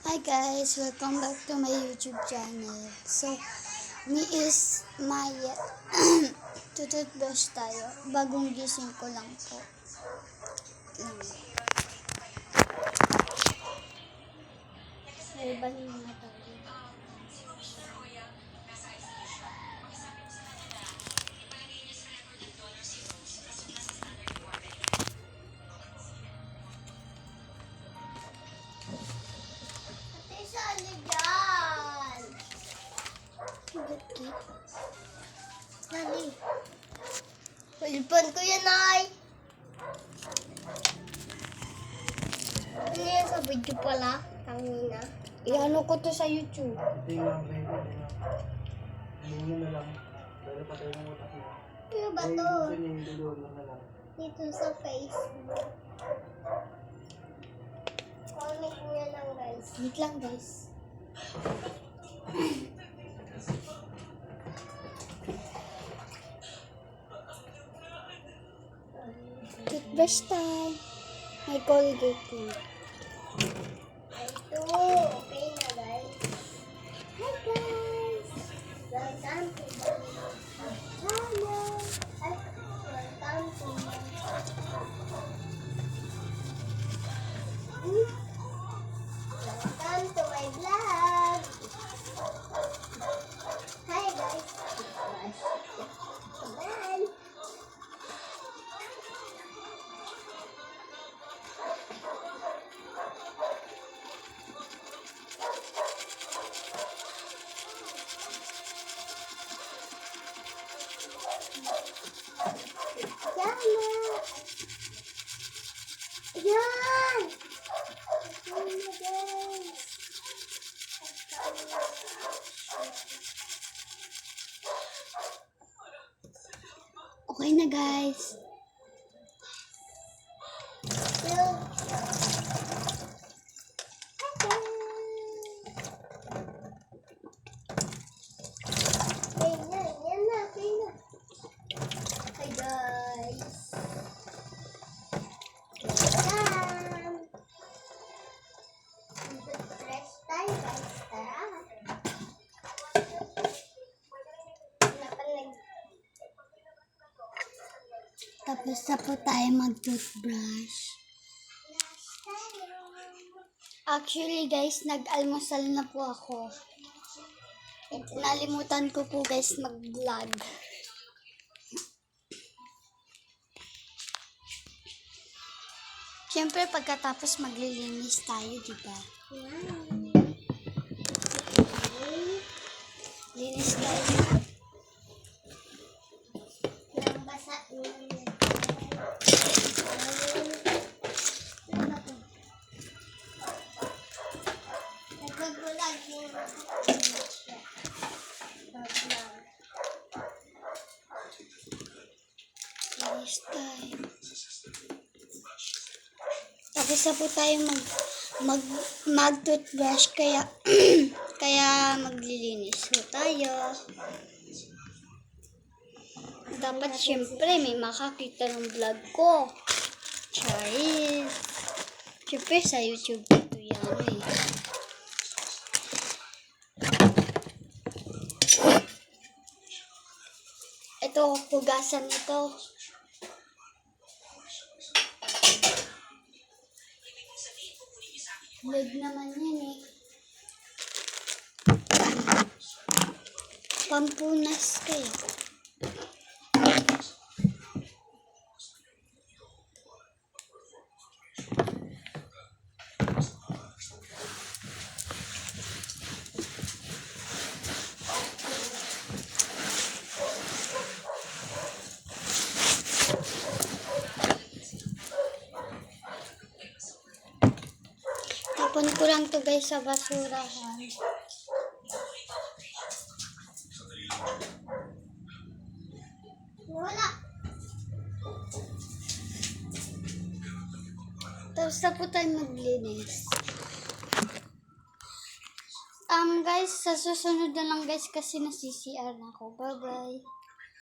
Hi guys, welcome back to my YouTube channel. So, me is Maya. Tututbrush tayo. Bagong gising ko lang po. May baling na tayo. Ate, sali dyan! Bakit? Sali. Pulpan ko yan, ay! Ano yan sa video pala? Tangina. Iano ko to sa YouTube. Ito yung mga friend ko. Ano na lang. Dahil patay mo utak mo. Ano ba to? Ay, yung doon na lang. Dito sa Facebook. Comment nyo lang guys. Wait lang guys. Toothbrush time. May Colgate din. Ito. Okay na guys. Hi guys. Welcome to my channel. Ay, welcome to my Welcome to my vlog. Hi guys. Bye. Yan! Okay na guys. Hi guys. Press tayo guys. Tara. Tapos na po tayo mag-toothbrush. Actually guys, nag-almusal na po ako. Nalimutan ko po guys mag-vlog. Siyempre pagkatapos maglilinis tayo, diba? Linis tayo. Basa. Nagbagulag yung linis tayo. Tapos na po tayo mag-toothbrush kaya kaya maglilinis po tayo. Dapat syempre may makakita ng vlog ko. Charis. Syempre sa YouTube ito yan eh. Ito, hugasan ito. Leg naman yan eh. Pampunas kayo. Tapon ko lang to guys sa basurahan. Wala. Tapos na po tayo maglinis. Guys, sa susunod na lang guys kasi nasi-CR na ako. Bye-bye.